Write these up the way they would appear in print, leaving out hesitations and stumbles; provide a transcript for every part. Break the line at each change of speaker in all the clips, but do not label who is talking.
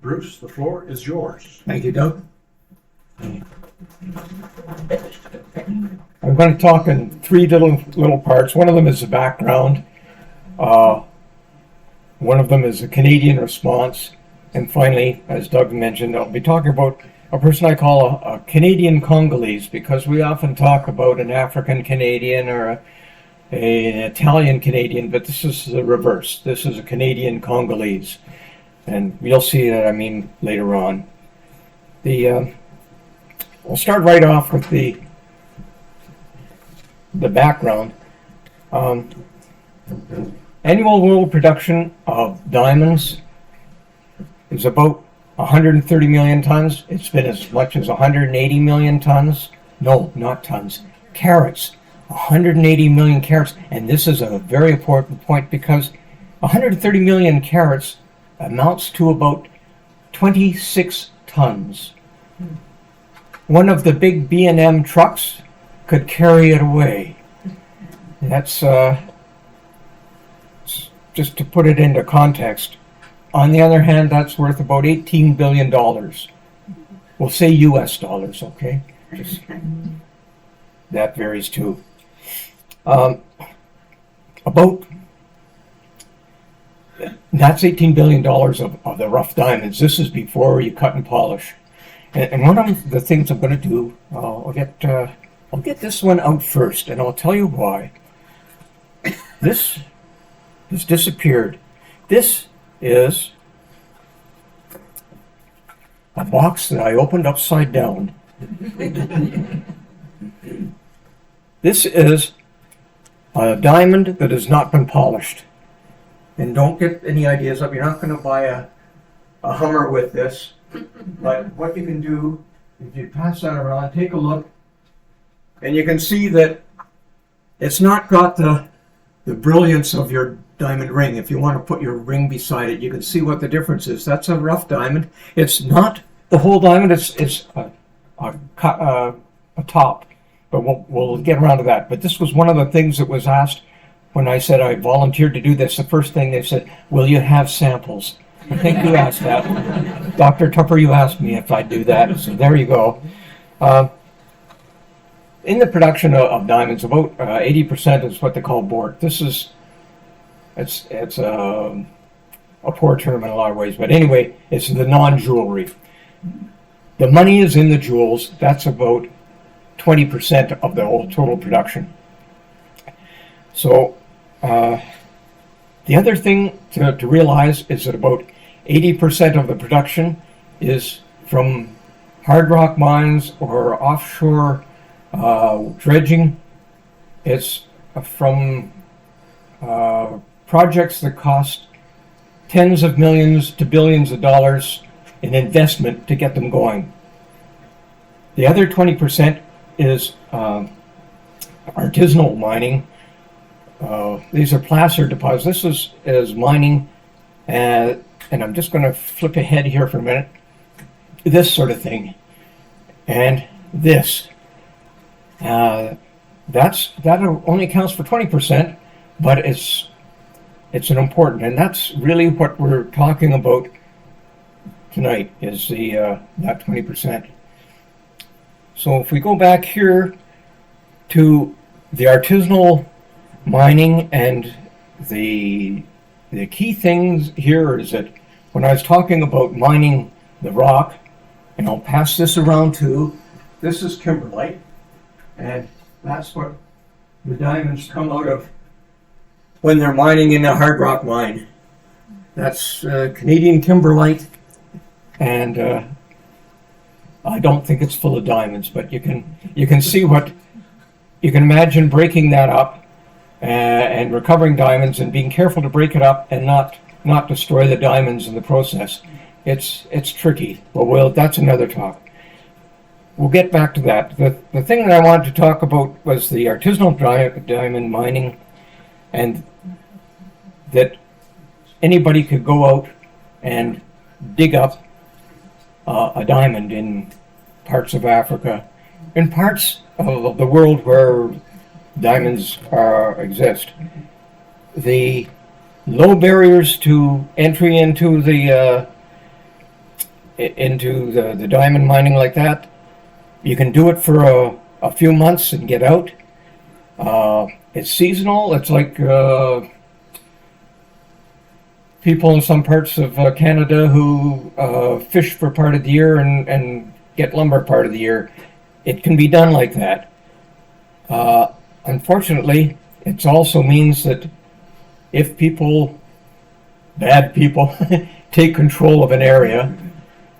Bruce, the floor is yours.
Thank you, Doug. I'm going to talk in three little parts. One of them is the background. One of them is the Canadian response. And finally, as Doug mentioned, I'll be talking about a person I call a Canadian Congolese, because we often talk about an African Canadian or an Italian Canadian, but this is the reverse. This is a Canadian Congolese. And you'll see that I mean later on. We'll start right off with the background. Annual world production of diamonds is about 130 million tons. It's been as much as 180 million tons. No, not tons. Carats. 180 million carats. And this is a very important point, because 130 million carats amounts to about 26 tons. One of the big B&M trucks could carry it away. That's just to put it into context. On the other hand, that's worth about $18 billion. We'll say US dollars, okay? Just, that varies too. That's $18 billion of the rough diamonds. This is before you cut and polish. And one of the things I'm going to do, I'll get this one out first, and I'll tell you why. This has disappeared. This is a box that I opened upside down. This is a diamond that has not been polished. And don't get any ideas up. You're not going to buy a Hummer with this. But what you can do, if you pass that around, take a look, and you can see that it's not got the brilliance of your diamond ring. If you want to put your ring beside it, you can see what the difference is. That's a rough diamond. It's not the whole diamond. It's a top. But we'll get around to that. But this was one of the things that was asked when I said I volunteered to do this. The first thing they said, will you have samples? I think you asked that. Dr. Tupper, you asked me if I'd do that. So there you go. In the production of diamonds, about 80% is what they call bort. It's a poor term in a lot of ways, but anyway, it's the non-jewelry. The money is in the jewels. That's about 20% of the whole total production. So the other thing to realize is that about 80% of the production is from hard rock mines or offshore dredging. It's from projects that cost tens of millions to billions of dollars in investment to get them going. The other 20% is artisanal mining. These are placer deposits. This is mining, and I'm just going to flip ahead here for a minute. This sort of thing, and this. That only accounts for 20%, but it's an important, and that's really what we're talking about tonight, is that 20%. So if we go back here to the artisanal mining, and the key things here is that when I was talking about mining the rock, and I'll pass this around too, this is kimberlite, and that's what the diamonds come out of when they're mining in a hard rock mine. That's Canadian kimberlite, and I don't think it's full of diamonds, but you can see what you can imagine, breaking that up and recovering diamonds and being careful to break it up and not destroy the diamonds in the process. It's tricky, but that's another talk. We'll get back to that. The thing that I wanted to talk about was the artisanal diamond mining, and that anybody could go out and dig up a diamond in parts of Africa, in parts of the world where diamonds exist. The low barriers to entry into the diamond mining like that, you can do it for a few months and get out. It's seasonal. It's like people in some parts of Canada who fish for part of the year and get lumber part of the year. It can be done like that. Unfortunately, it also means that if bad people, take control of an area,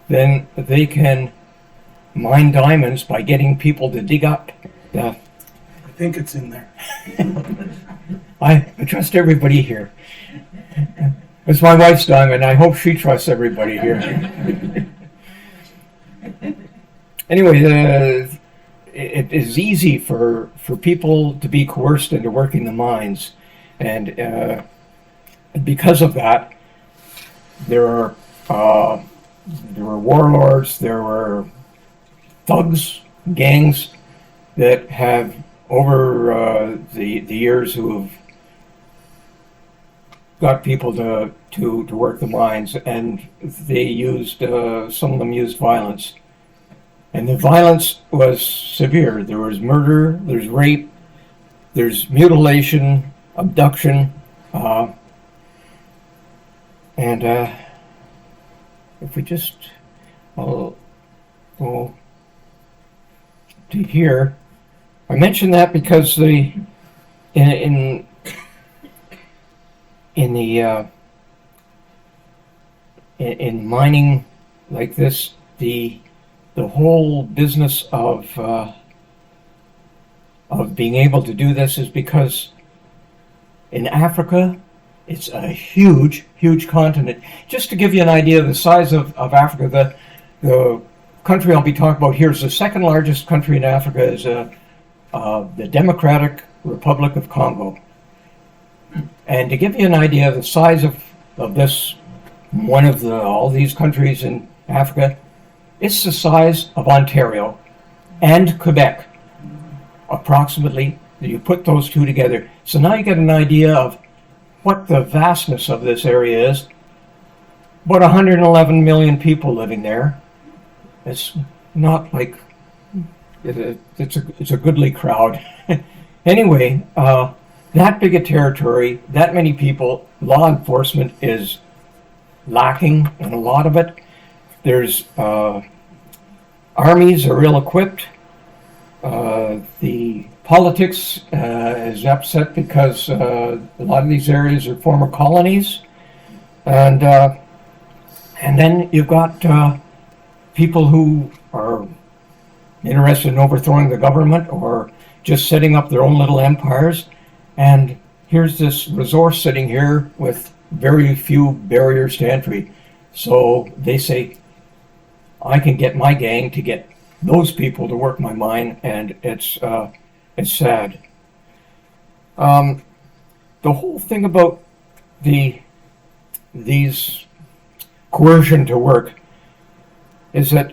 then they can mine diamonds by getting people to dig up the...
I think it's in there.
I trust everybody here. It's my wife's diamond. I hope she trusts everybody here. Anyway, it is easy for people to be coerced into working the mines, and because of that, there were warlords, there were thugs, gangs that have over the years who have got people to work the mines, and they used some of them used violence. And the violence was severe. There was murder, there's rape, there's mutilation, abduction, and if we just go to here, I mention that because in mining like this, the whole business of being able to do this is because in Africa, it's a huge continent. Just to give you an idea of the size of Africa, the country I'll be talking about here is the second largest country in Africa, is the Democratic Republic of Congo. And to give you an idea of the size of this, one of all these countries in Africa, it's the size of Ontario and Quebec, approximately. You put those two together. So now you get an idea of what the vastness of this area is. About 111 million people living there. It's not like it's a goodly crowd. Anyway, that big a territory, that many people, law enforcement is lacking in a lot of it. There's armies are ill-equipped. The politics is upset because a lot of these areas are former colonies, and then you've got people who are interested in overthrowing the government or just setting up their own little empires. And here's this resource sitting here with very few barriers to entry. So they say, I can get my gang to get those people to work my mine, and it's sad. The whole thing about these coercion to work is that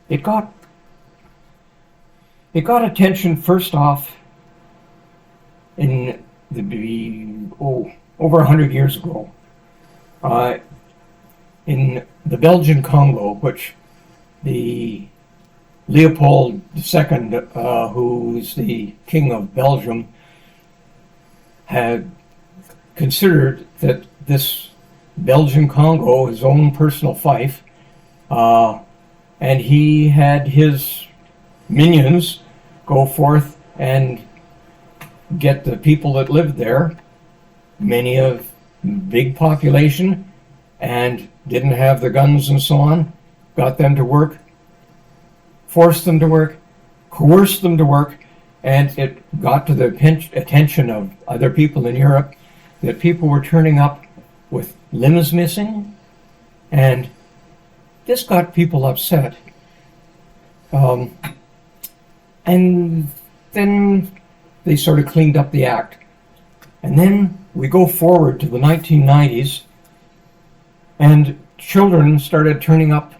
it got attention first off in over 100 years ago. In the Belgian Congo, which the Leopold II, who's the king of Belgium, had considered that this Belgian Congo, his own personal fief, and he had his minions go forth and get the people that lived there, many of big population, and didn't have the guns and so on, got them to work, forced them to work, coerced them to work, and it got to the attention of other people in Europe that people were turning up with limbs missing, and this got people upset. And then they sort of cleaned up the act. And then we go forward to the 1990s, and children started turning up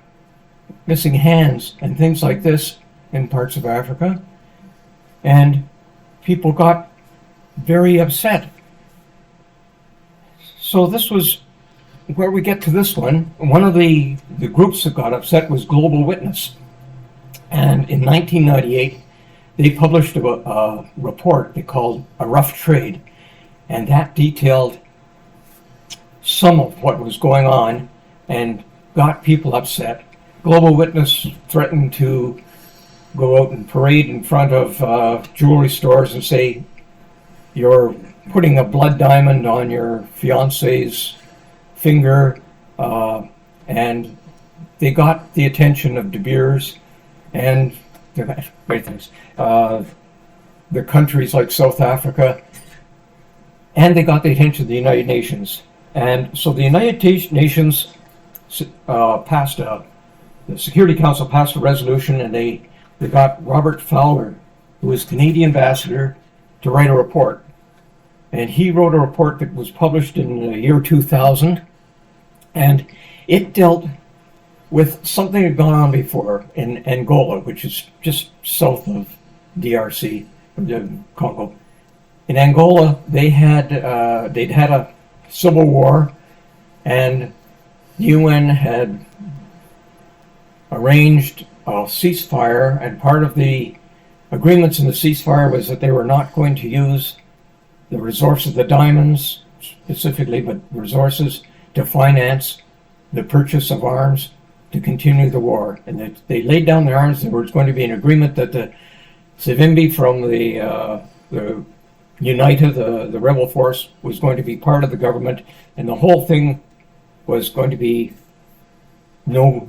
missing hands and things like this in parts of Africa, and people got very upset. So this was where we get to this one. One of the groups that got upset was Global Witness. And in 1998, they published a report they called A Rough Trade, and that detailed some of what was going on and got people upset. Global Witness threatened to go out and parade in front of jewelry stores and say, "You're putting a blood diamond on your fiance's finger," and they got the attention of De Beers and the countries like South Africa, and they got the attention of the United Nations. And so the United Nations the Security Council passed a resolution, and they got Robert Fowler, who was Canadian ambassador, to write a report. And he wrote a report that was published in the year 2000, and it dealt with something that had gone on before in Angola, which is just south of DRC, the Congo. In Angola, they'd had a civil war, and the UN had arranged a ceasefire, and part of the agreements in the ceasefire was that they were not going to use the resources, the diamonds specifically, but resources to finance the purchase of arms to continue the war. And that they laid down their arms. There was going to be an agreement that the Savimbi from the UNITA, the rebel force, was going to be part of the government, and the whole thing was going to be no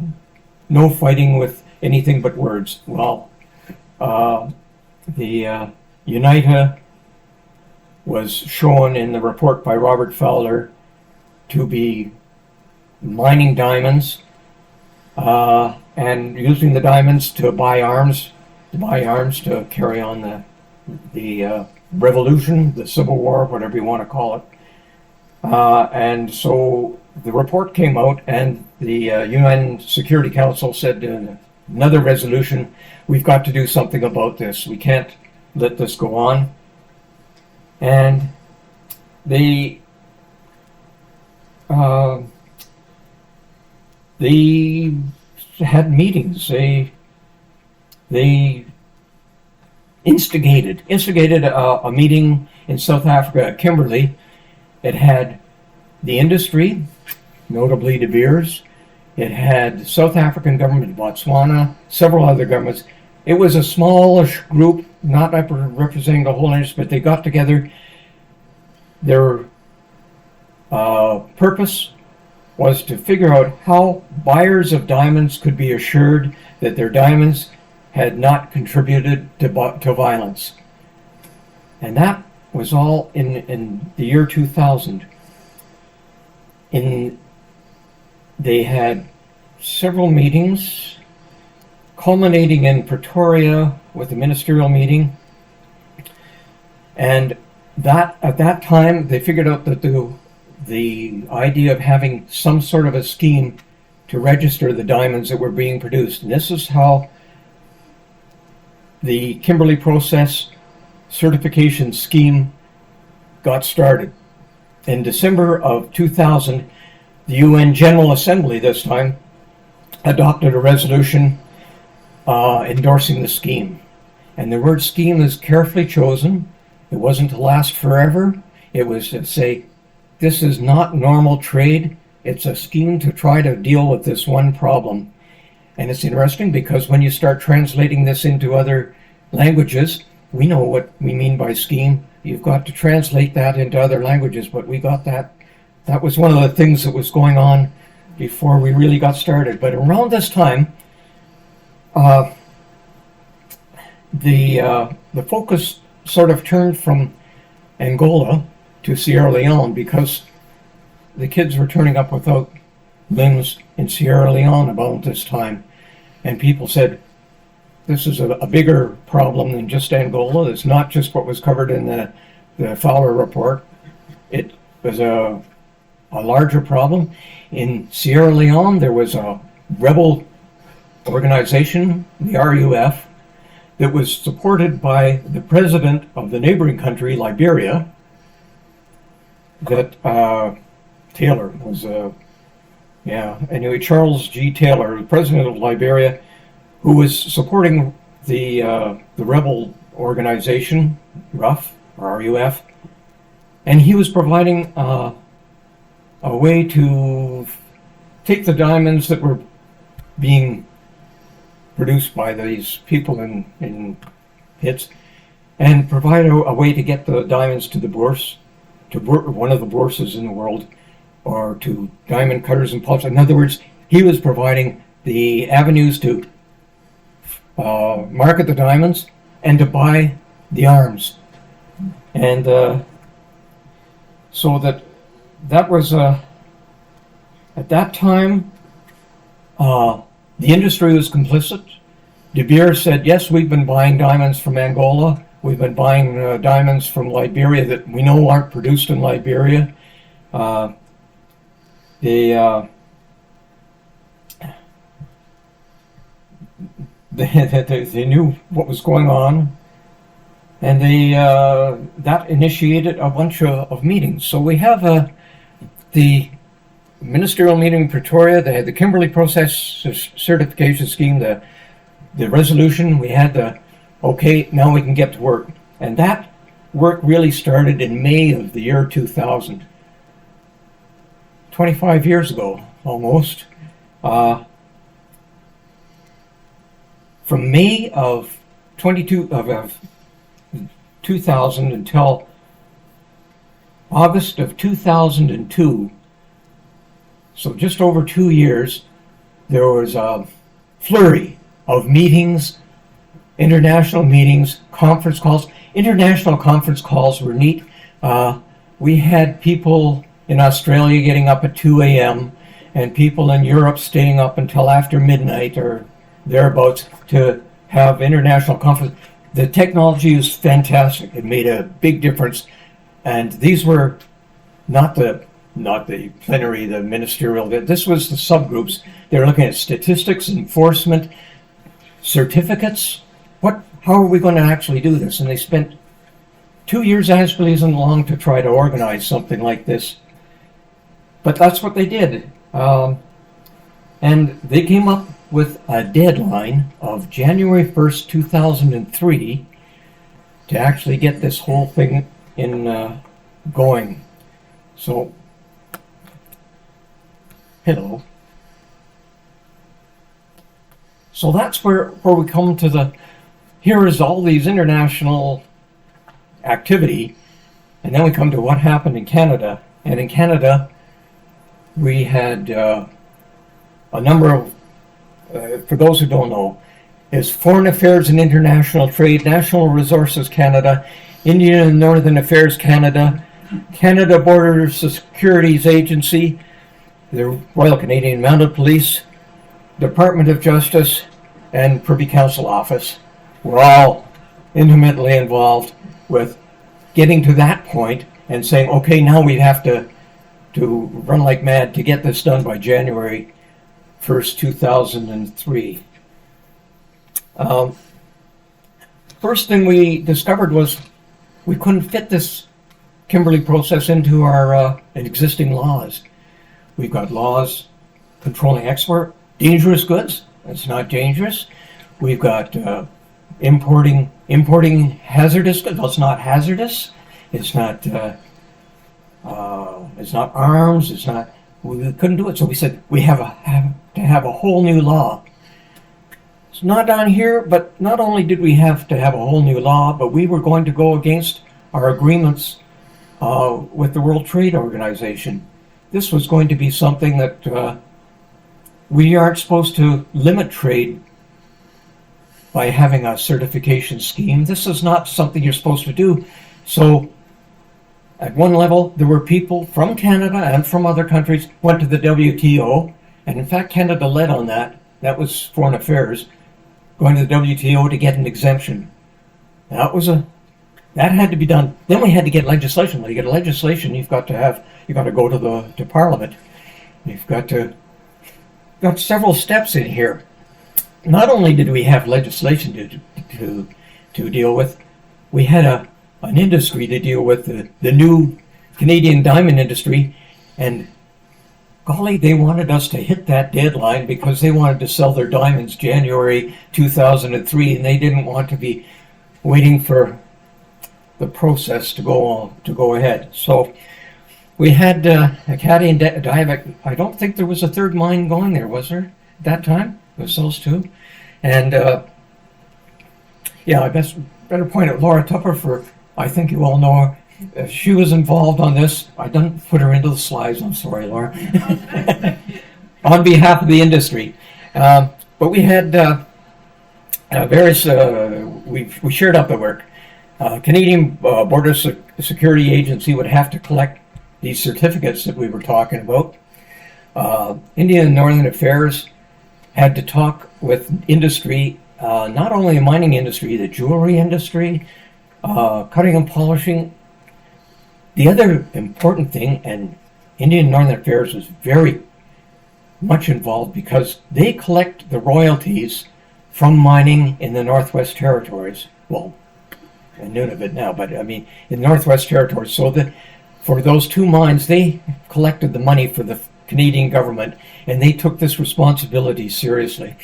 fighting with anything but words. Well, the UNITA was shown in the report by Robert Fowler to be mining diamonds and using the diamonds to buy arms to carry on the revolution, the civil war, whatever you want to call it. And so the report came out, and the UN Security Council said another resolution, we've got to do something about this. We can't let this go on. And they had meetings. They instigated a meeting in South Africa at Kimberley. It had the industry, notably De Beers. It had the South African government, Botswana, several other governments. It was a smallish group, not representing the whole industry, but they got together. Their purpose was to figure out how buyers of diamonds could be assured that their diamonds had not contributed to violence. And that was all in the year 2000. They had several meetings, culminating in Pretoria with a ministerial meeting. And at that time, they figured out that the idea of having some sort of a scheme to register the diamonds that were being produced. And this is how the Kimberley Process Certification Scheme got started. In December of 2000, the UN General Assembly this time adopted a resolution endorsing the scheme. And the word scheme is carefully chosen. It wasn't to last forever. It was to say, this is not normal trade. It's a scheme to try to deal with this one problem. And it's interesting because when you start translating this into other languages, we know what we mean by scheme. You've got to translate that into other languages, but we got that. That was one of the things that was going on before we really got started. But around this time, the focus sort of turned from Angola to Sierra Leone, because the kids were turning up without limbs in Sierra Leone about this time. And people said, this is a bigger problem than just Angola. It's not just what was covered in the Fowler report. it was a larger problem. In Sierra Leone, there was a rebel organization, the RUF, that was supported by the president of the neighboring country, Liberia, that Taylor was anyway, Charles G. Taylor, the president of Liberia, who was supporting the rebel organization, RUF, or RUF, and he was providing a way to take the diamonds that were being produced by these people in pits and provide a way to get the diamonds to the bourse, to one of the bourses in the world, or to diamond cutters and pulps. In other words, he was providing the avenues to market the diamonds and to buy the arms. And so that was, at that time, the industry was complicit. De Beer said, yes, we've been buying diamonds from Angola. We've been buying diamonds from Liberia that we know aren't produced in Liberia. They knew what was going on, and that initiated a bunch of meetings. So we have the ministerial meeting in Pretoria. They had the Kimberley Process Certification Scheme, the resolution. We had the, okay, now we can get to work. And that work really started in May of the year 2000. 25 years ago, almost. From May of 2000 until August of 2002, so just over 2 years, there was a flurry of meetings, international meetings, conference calls. International conference calls were neat. We had people in Australia getting up at 2 a.m. and people in Europe staying up until after midnight or thereabouts to have international conference. The technology is fantastic. It made a big difference. And these were not the plenary, the ministerial. This was the subgroups. They were looking at statistics, enforcement, certificates. How are we going to actually do this? And they spent 2 years, actually isn't long, to try to organize something like this. But that's what they did. And they came up with a deadline of January 1st, 2003 to actually get this whole thing in going. So, hello. So that's where we come to here is all these international activity, and then we come to what happened in Canada. And in Canada, we had a number of, for those who don't know, is Foreign Affairs and International Trade, National Resources Canada, Indian and Northern Affairs Canada, Canada Border Securities Agency, the Royal Canadian Mounted Police, Department of Justice, and Privy Council Office were all intimately involved with getting to that point and saying, okay, now we have to run like mad to get this done by January 1st, 2003. First thing we discovered was we couldn't fit this Kimberley process into our existing laws. We've got laws controlling export, dangerous goods. It's not dangerous. We've got importing hazardous goods. Well, it's not hazardous. It's not arms. It's not. We couldn't do it. So we said we have to have a whole new law. It's not on here, but not only did we have to have a whole new law, but we were going to go against our agreements with the World Trade Organization. This was going to be something that we aren't supposed to limit trade by having a certification scheme. This is not something you're supposed to do. So at one level, there were people from Canada and from other countries went to the WTO, and in fact, Canada led on that. That was Foreign Affairs, going to the WTO to get an exemption. That was that had to be done. Then we had to get legislation. When you get legislation, you've got to go to Parliament. You've got several steps in here. Not only did we have legislation to deal with, we had an industry to deal with, the new Canadian diamond industry, and golly, they wanted us to hit that deadline because they wanted to sell their diamonds January 2003, and they didn't want to be waiting for the process to go ahead. So we had Acadian diamond. I don't think there was a third mine going there, was there? At that time, it was those two, and I better point out Laura Tupper. I think you all know her. She was involved on this. I didn't put her into the slides. I'm sorry, Laura. On behalf of the industry, but we had various. We shared up the work. Canadian Border Security Agency would have to collect these certificates that we were talking about. Indian and Northern Affairs had to talk with industry, not only the mining industry, the jewelry industry, cutting and polishing. The other important thing, and Indian and Northern Affairs was very much involved because they collect the royalties from mining in the Northwest Territories. Well, in Nunavut now, but I mean in the Northwest Territories. So that for those two mines, they collected the money for the Canadian government, and they took this responsibility seriously.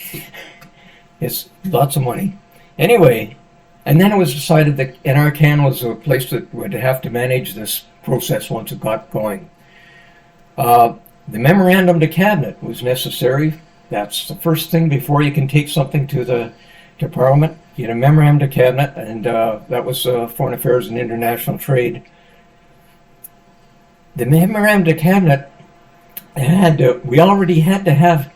It's lots of money. Anyway, and then it was decided that NRCan was a place that would have to manage this process once it got going. The memorandum to cabinet was necessary. That's the first thing before you can take something to Parliament. You had a memorandum to cabinet, and that was Foreign Affairs and International Trade. The memorandum to cabinet we already had to have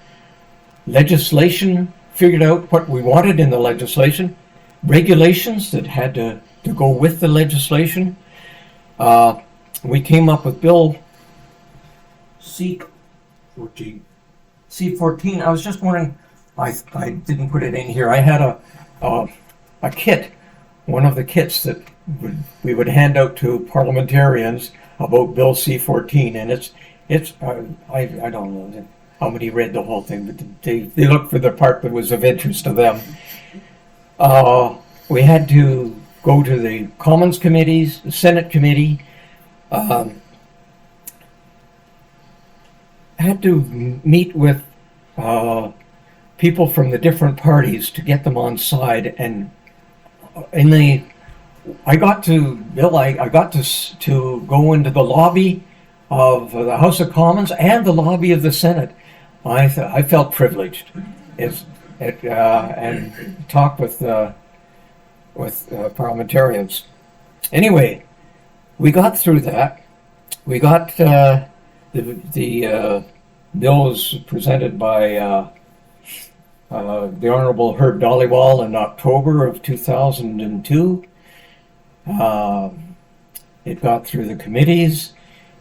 legislation figured out what we wanted in the legislation, regulations that had to go with the legislation. We came up with Bill C-14. C-14. I was just wondering, I didn't put it in here. I had a kit, one of the kits that we would hand out to parliamentarians about Bill C-14, and it's I don't know how many read the whole thing, but they looked for the part that was of interest to them. We had to go to the Commons committees, the Senate committee, had to meet with people from the different parties to get them on side, and I got to go into the lobby of the House of Commons and the lobby of the Senate. I felt privileged, and talk with parliamentarians. Anyway, we got through that. We got the bill was presented by the Honourable Herb Dhaliwal in October of 2002. It got through the committees.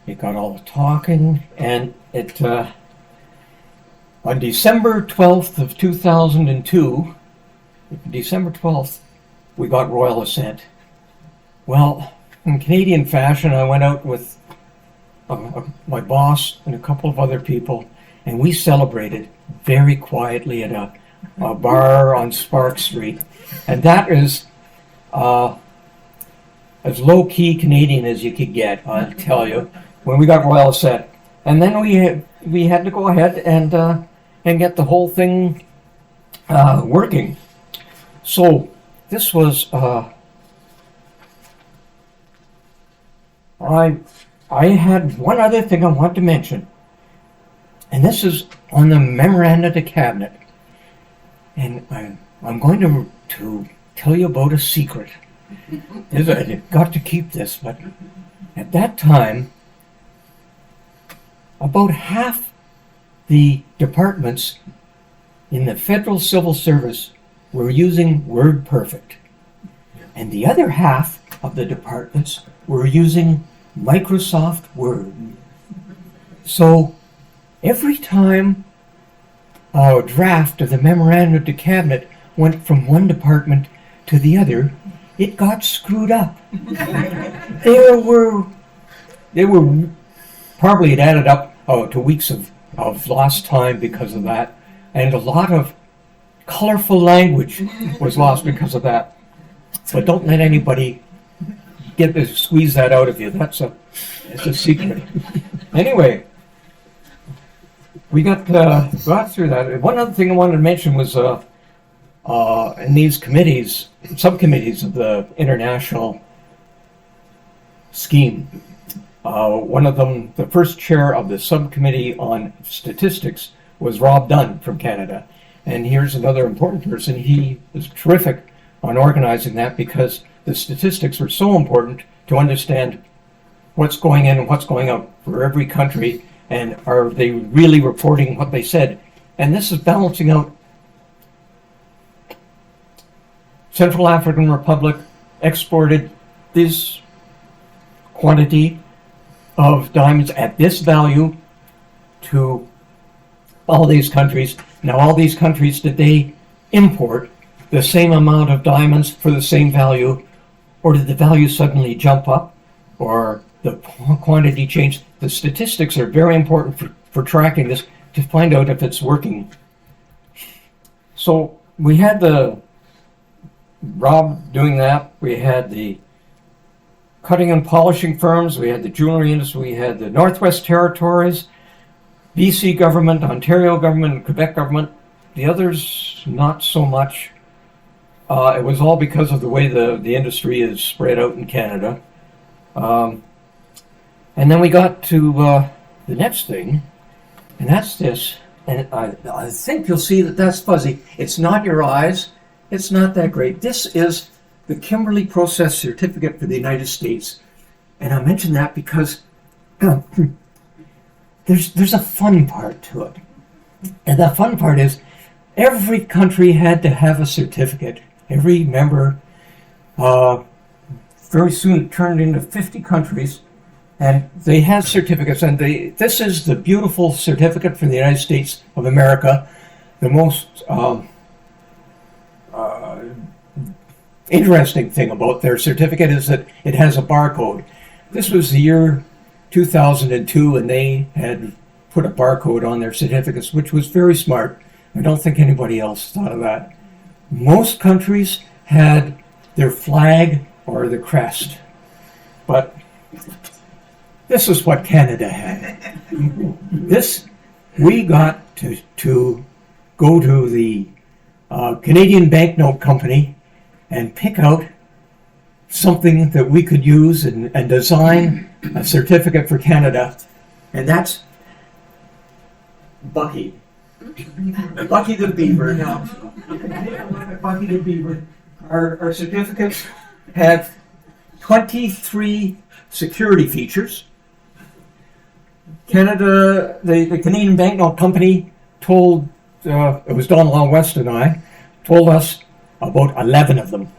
It got all the talking, and it on December 12th of 2002, December 12th, we got royal assent. Well, in Canadian fashion, I went out with my boss and a couple of other people, and we celebrated very quietly at a bar on Spark Street. And that is as low-key Canadian as you could get, I'll tell you, when we got royal assent. And then we had to go ahead and get the whole thing working. So this was I had one other thing I want to mention, and this is on the memoranda to cabinet, and I'm going to tell you about a secret. I got to keep this, but at that time, about half the departments in the Federal Civil Service were using WordPerfect, and the other half of the departments were using Microsoft Word. So every time a draft of the memorandum to cabinet went from one department to the other, it got screwed up. There were probably it added up to weeks of lost time because of that, and a lot of colorful language was lost because of that. But don't let anybody squeeze that out of you. It's a secret. Anyway, we got through that. One other thing I wanted to mention was in these committees, subcommittees of the international scheme. One of them, the first chair of the subcommittee on statistics, was Rob Dunn from Canada. And here's another important person. He is terrific on organizing that because the statistics are so important to understand what's going in and what's going out for every country, and are they really reporting what they said. And this is balancing out. Central African Republic exported this quantity of diamonds at this value to all these countries. Now, all these countries, did they import the same amount of diamonds for the same value, or did the value suddenly jump up, or the quantity change? The statistics are very important for tracking this to find out if it's working. So we had the Rob doing that. We had the cutting and polishing firms. We had the jewelry industry. We had the Northwest Territories, BC government, Ontario government, and Quebec government. The others, not so much. It was all because of the way the industry is spread out in Canada. And then we got to the next thing, and that's this. And I think you'll see that that's fuzzy. It's not your eyes. It's not that great. This is the Kimberley Process Certificate for the United States. And I mention that because there's a fun part to it. And the fun part is every country had to have a certificate. Every member, very soon it turned into 50 countries, and they had certificates. And this is the beautiful certificate for the United States of America. The most interesting thing about their certificate is that it has a barcode. This was the year 2002, and they had put a barcode on their certificates, which was very smart. I don't think anybody else thought of that. Most countries had their flag or the crest, but this is what Canada had. We got to go to the Canadian banknote company and pick out something that we could use and design a certificate for Canada, and that's Bucky. Bucky the Beaver. Now, Bucky the Beaver. Our certificates have 23 security features. Canada, the Canadian banknote company told, it was Don Long West and I, told us about 11 of them.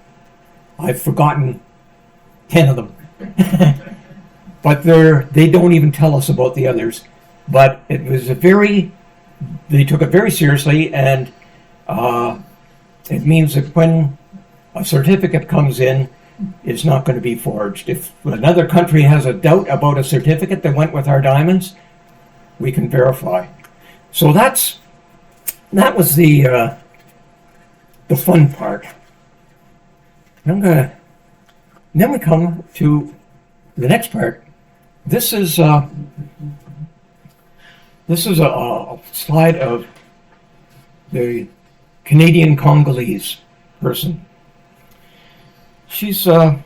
I've forgotten 10 of them. But they don't even tell us about the others. But it was they took it very seriously, and it means that when a certificate comes in, it's not going to be forged. If another country has a doubt about a certificate that went with our diamonds, we can verify. So that was the fun part. Then we come to the next part. This is a slide of the Canadian Congolese person. She's her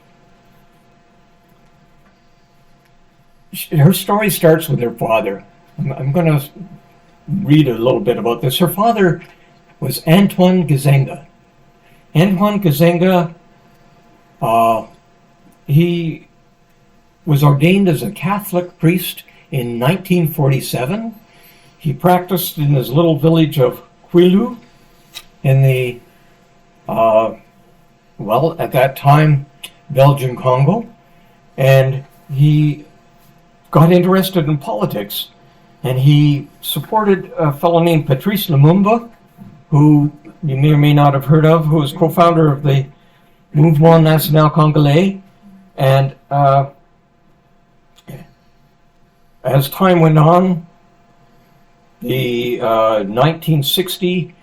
story starts with her father. I'm going to read a little bit about this. Her father was Antoine Gizenga. Antoine Gizenga, he was ordained as a Catholic priest in 1947. He practiced in his little village of Kwilu in the, at that time, Belgian Congo. And he got interested in politics, and he supported a fellow named Patrice Lumumba, who you may or may not have heard of, who was co-founder of the Mouvement National Congolais, and as time went on, the 1960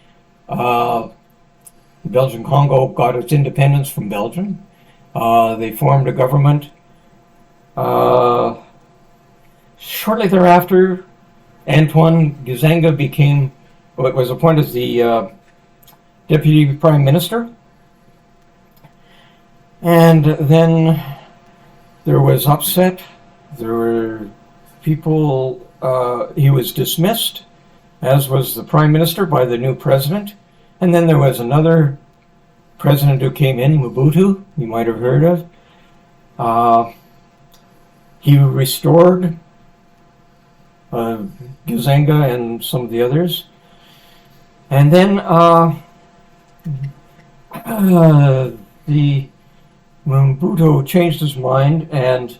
Belgian Congo got its independence from Belgium. They formed a government. Shortly thereafter, Antoine Gizenga was appointed as the Deputy Prime Minister. And then there was upset. There were people, he was dismissed, as was the Prime Minister, by the new president. And then there was another president who came in, Mobutu, you might have heard of. He restored Gizenga and some of the others. And then the Mobutu changed his mind, and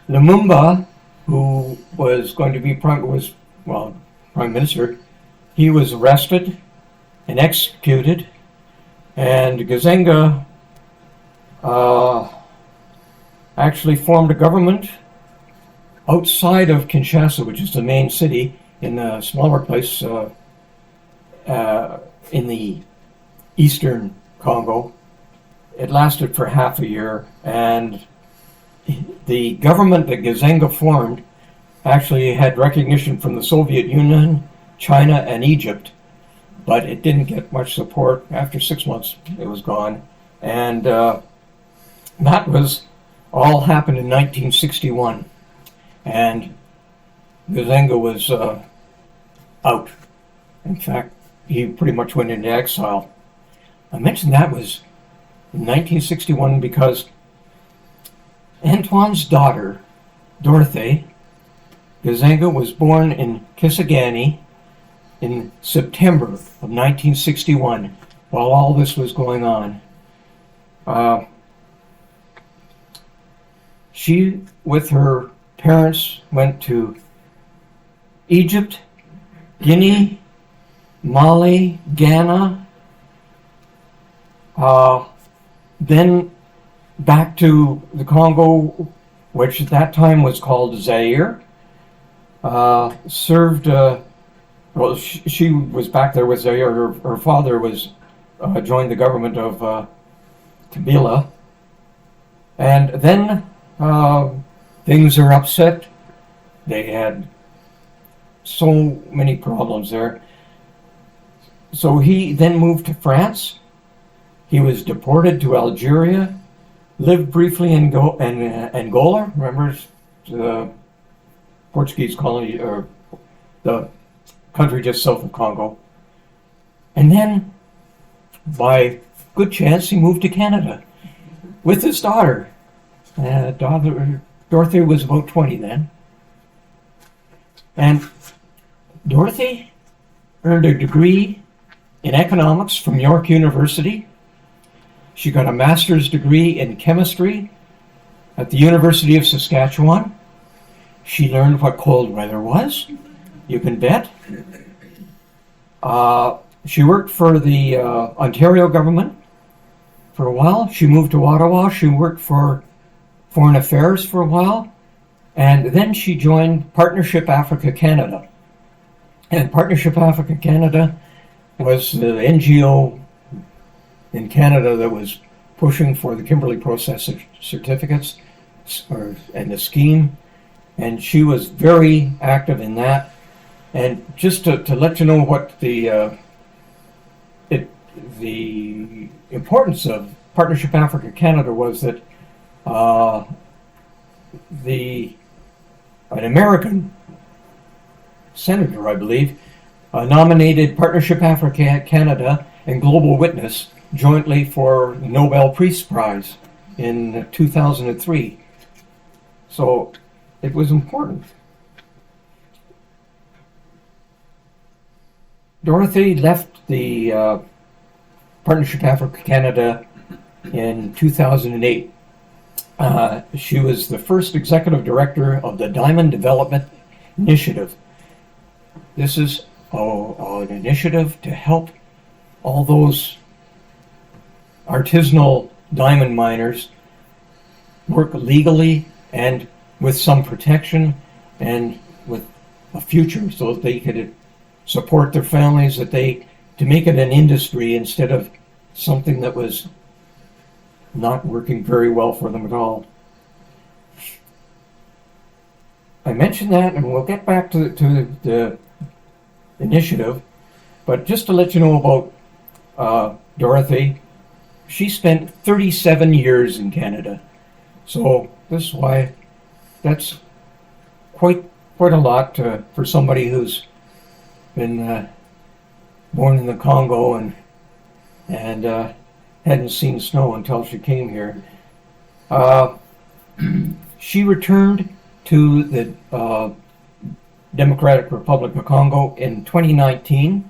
Lumumba, who was going to be prime minister, he was arrested and executed, and Gizenga actually formed a government outside of Kinshasa, which is the main city, in a smaller place in the eastern Congo. It lasted for half a year, and the government that Gizenga formed actually had recognition from the Soviet Union, China, and Egypt, but it didn't get much support. After 6 months, it was gone. And that was all happened in 1961. And Gizenga was out. In fact, he pretty much went into exile. I mentioned that was in 1961 because Antoine's daughter, Dorothy Gizenga, was born in Kisangani in September of 1961, while all this was going on. She, with her parents, went to Egypt, Guinea, Mali, Ghana, then back to the Congo, which at that time was called Zaire. Served, she was back there with Zaire. Her father was joined the government of Kabila. And then things are upset. They had so many problems there. So he then moved to France. He was deported to Algeria, lived briefly in Angola, remember the Portuguese colony, or the country just south of Congo. And then, by good chance, he moved to Canada with his daughter. Dorothy was about 20 then. And Dorothy earned a degree in economics from York University. She got a master's degree in chemistry at the University of Saskatchewan. She learned what cold weather was, you can bet. She worked for the Ontario government for a while. She moved to Ottawa. She worked for Foreign Affairs for a while. And then she joined Partnership Africa Canada. And Partnership Africa Canada was the NGO in Canada that was pushing for the Kimberley Process Certificates and the scheme. And she was very active in that. And just to let you know what the importance of Partnership Africa Canada was, that an American senator, I believe, nominated Partnership Africa Canada and Global Witness jointly for the Nobel Peace Prize in 2003. So it was important. Dorothy left the Partnership Africa Canada in 2008. She was the first executive director of the Diamond Development Initiative. This is an initiative to help all those artisanal diamond miners work legally and with some protection and with a future so that they could support their families, to make it an industry instead of something that was not working very well for them at all. I mentioned that, and we'll get back to the initiative, but just to let you know about Dorothy, she spent 37 years in Canada. So this is why that's quite a lot for somebody who's been born in the Congo and hadn't seen snow until she came here. She returned to the Democratic Republic of Congo in 2019.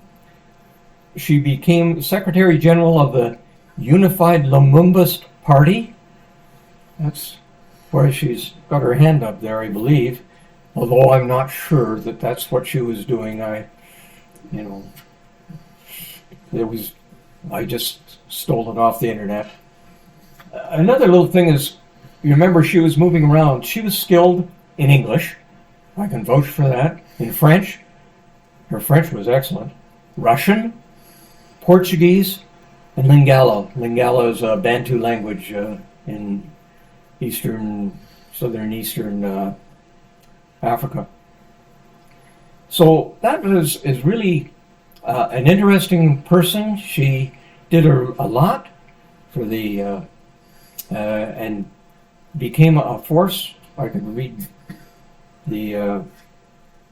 She became Secretary General of the Unified Lumumbist Party. That's why she's got her hand up there, I believe. Although I'm not sure that that's what she was doing. I just stole it off the internet. Another little thing is, you remember she was moving around. She was skilled in English. I can vouch for that. In French, her French was excellent. Russian, Portuguese, and Lingala. Lingala is a Bantu language in southern eastern Africa. So that is really an interesting person. She did a lot for the and became a force. I could read the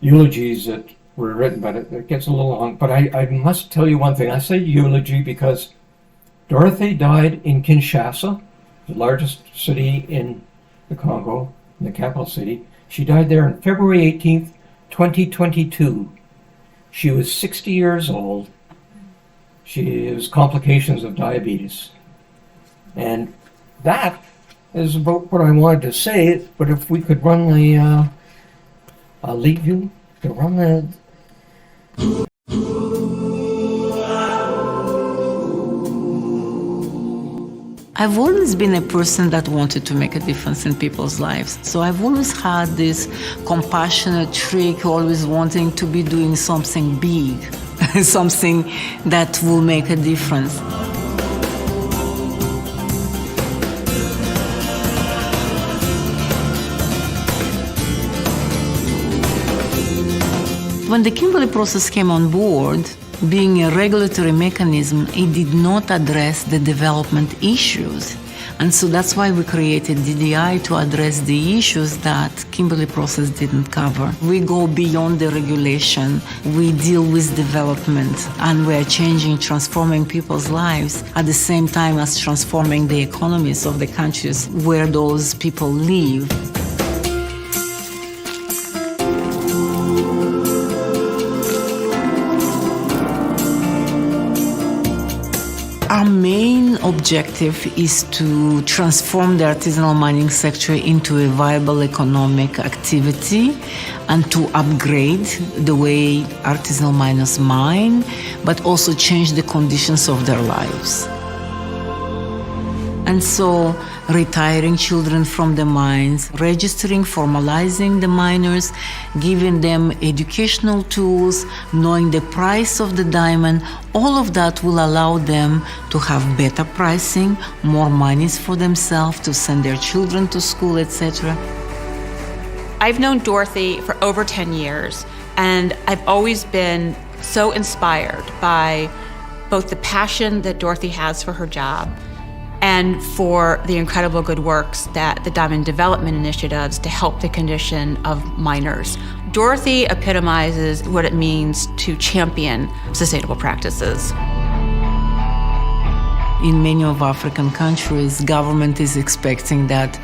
eulogies that were written, but it gets a little long. But I must tell you one thing. I say eulogy because Dorothy died in Kinshasa, the largest city in the Congo, the capital city. She died there on February 18th, 2022. She was 60 years old. She has complications of diabetes. And that is about what I wanted to say, but if we could run the, I'll leave you to run the...
I've always been a person that wanted to make a difference in people's lives. So I've always had this compassionate streak, always wanting to be doing something big, something that will make a difference. When the Kimberley process came on board, being a regulatory mechanism, it did not address the development issues. And so that's why we created DDI, to address the issues that Kimberley process didn't cover. We go beyond the regulation, we deal with development, and we're changing, transforming people's lives at the same time as transforming the economies of the countries where those people live. Our main objective is to transform the artisanal mining sector into a viable economic activity and to upgrade the way artisanal miners mine, but also change the conditions of their lives. And so, retiring children from the mines, registering, formalizing the miners, giving them educational tools, knowing the price of the diamond, all of that will allow them to have better pricing, more monies for themselves, to send their children to school, etc.
I've known Dorothy for over 10 years, and I've always been so inspired by both the passion that Dorothy has for her job and for the incredible good works that the Diamond Development Initiatives to help the condition of miners. Dorothy epitomizes what it means to champion sustainable practices.
In many of African countries, government is expecting that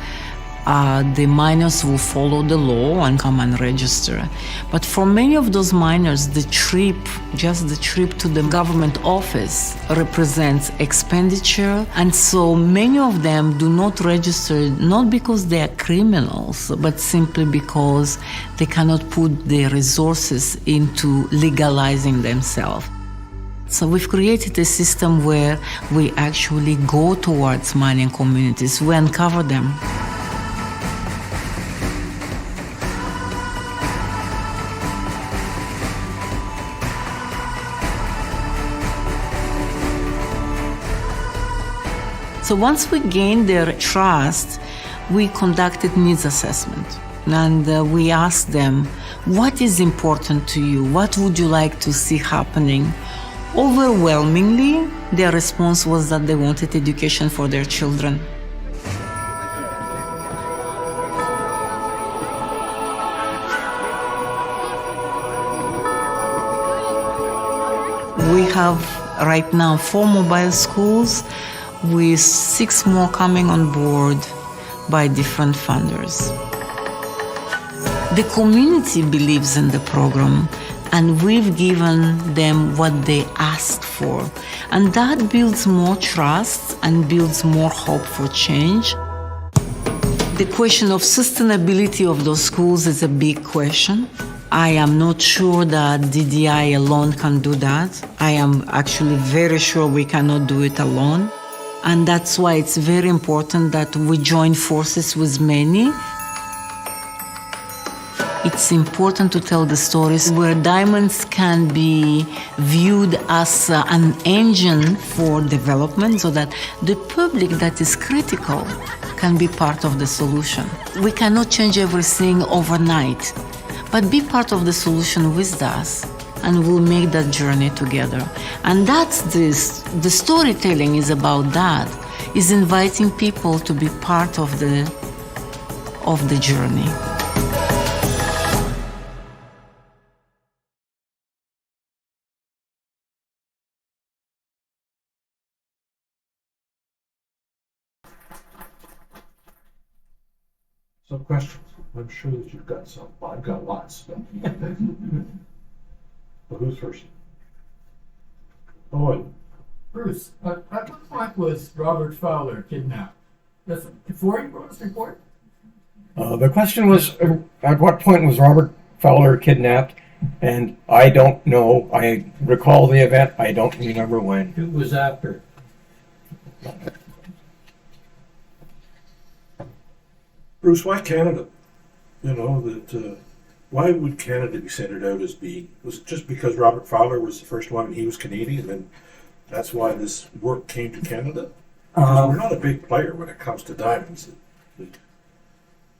the miners will follow the law and come and register. But for many of those miners, just the trip to the government office represents expenditure. And so many of them do not register, not because they are criminals, but simply because they cannot put their resources into legalizing themselves. So we've created a system where we actually go towards mining communities, we uncover them. So once we gained their trust, we conducted needs assessment. And we asked them, what is important to you? What would you like to see happening? Overwhelmingly, their response was that they wanted education for their children. We have right now 4 mobile schools with 6 more coming on board by different funders. The community believes in the program, and we've given them what they asked for. And that builds more trust and builds more hope for change. The question of sustainability of those schools is a big question. I am not sure that DDI alone can do that. I am actually very sure we cannot do it alone. And that's why it's very important that we join forces with many. It's important to tell the stories where diamonds can be viewed as an engine for development so that the public that is critical can be part of the solution. We cannot change everything overnight, but be part of the solution with us, and we'll make that journey together. And that's this. The storytelling is about that, is inviting people to be part of the journey.
Some questions. I'm sure that you've got some. I've got lots. But who's first? Owen.
Bruce, at what point was Robert Fowler kidnapped? Before he wrote his report?
The question was, at what point was Robert Fowler kidnapped? And I don't know. I recall the event. I don't remember when.
Who was after?
Bruce, why Canada? You know, why would Canada be centered out as being, was it just because Robert Fowler was the first one and he was Canadian, and that's why this work came to Canada? 'Cause we're not a big player when it comes to diamonds.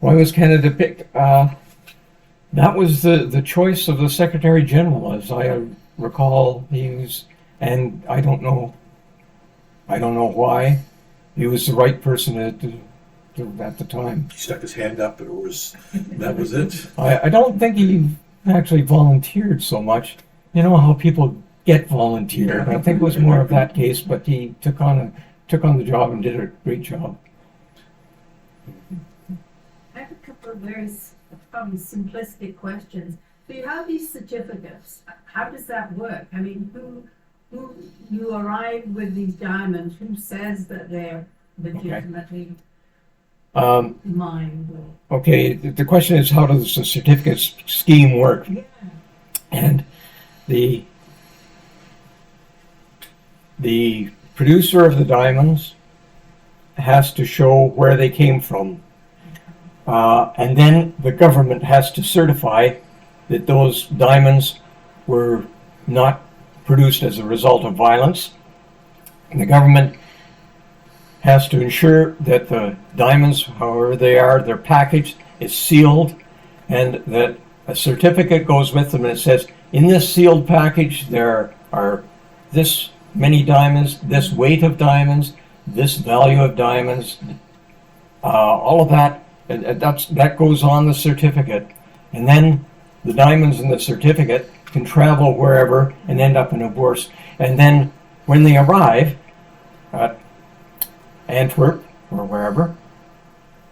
Why was Canada picked? That was the choice of the Secretary General, as I recall. He was, and I don't know why. He was the right person at the time.
He stuck his hand up and that was it.
I don't think he actually volunteered so much. You know how people get volunteered. I think it was more of that case, but he took on the job and did a great job.
I have a couple of very probably simplistic questions. So you have these certificates. How does that work? I mean, who you arrive with these diamonds? Who says that they're legitimately mined?
Okay, the question is, how does the certificate scheme work?
Yeah.
And the producer of the diamonds has to show where they came from. And then the government has to certify that those diamonds were not produced as a result of violence. And the government has to ensure that the diamonds, however they are, they're packaged, is sealed, and that a certificate goes with them and it says, in this sealed package there are this many diamonds, this weight of diamonds, this value of diamonds, all of that. That goes on the certificate, and then the diamonds in the certificate can travel wherever and end up in a bourse. And then when they arrive at Antwerp or wherever,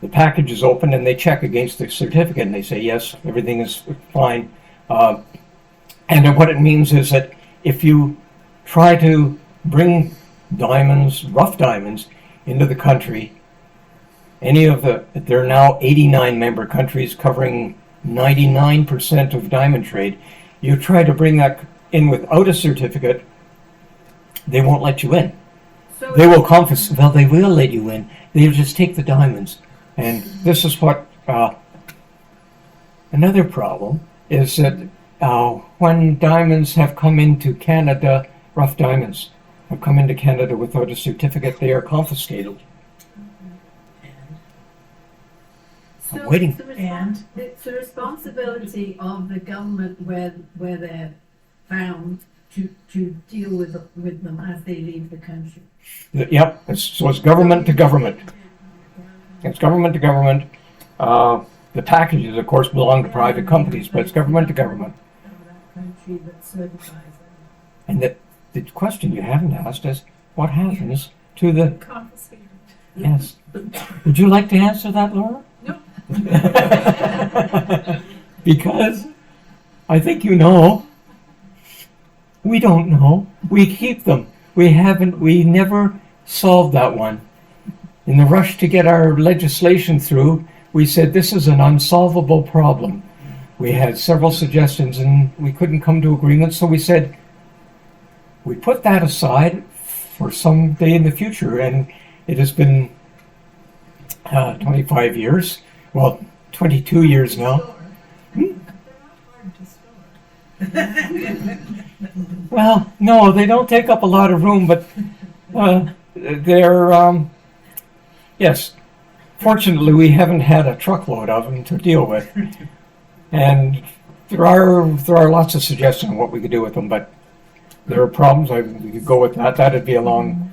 the package is opened and they check against the certificate and they say, yes, everything is fine. And what it means is that if you try to bring diamonds, rough diamonds, into the country, there are now 89 member countries covering 99% of diamond trade. You try to bring that in without a certificate, they won't let you in.
So
They will confiscate. Well, they will let you in. They'll just take the diamonds. And this is what another problem is that when diamonds have come into Canada, rough diamonds have come into Canada without a certificate, they are confiscated. I'm waiting.
It's the responsibility of the government where they're found to deal with them as they leave the country.
Yep. So it's government to government. It's government to government. The packages, of course, belong to private companies, but it's government to government.
That country that certifies them.
And the question you haven't asked is, what happens to the...
Confiscated.
Yes. Would you like to answer that, Laura?
No.
Because I think you know. We don't know. We keep them. We never solved that one. In the rush to get our legislation through, we said this is an unsolvable problem. We had several suggestions and we couldn't come to agreement, so we said we put that aside for some day in the future, and it has been 25 years. Well, 22 years now. Well, no, they don't take up a lot of room, but they're, yes, fortunately we haven't had a truckload of them to deal with. And there are lots of suggestions on what we could do with them, but there are problems. We could go with that. That'd be a long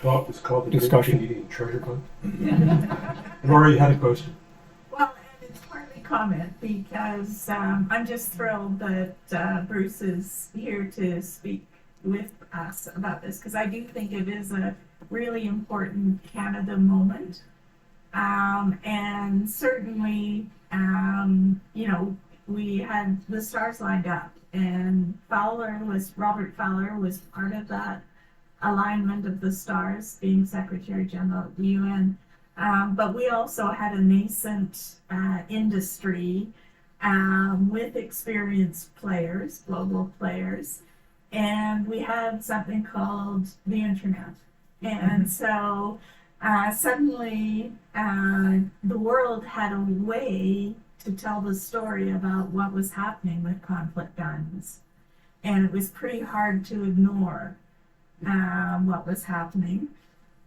It's called the
discussion.
Canadian Treasure Hunt. Laura, you had a question.
Well, and it's partly comment because I'm just thrilled that Bruce is here to speak with us about this, because I do think it is a really important Canada moment. And certainly, we had the stars lined up, and Robert Fowler was part of that alignment of the stars, being Secretary General of the UN. But we also had a nascent industry with experienced players, global players, and we had something called the internet. And so suddenly the world had a way to tell the story about what was happening with conflict diamonds. And it was pretty hard to ignore what was happening.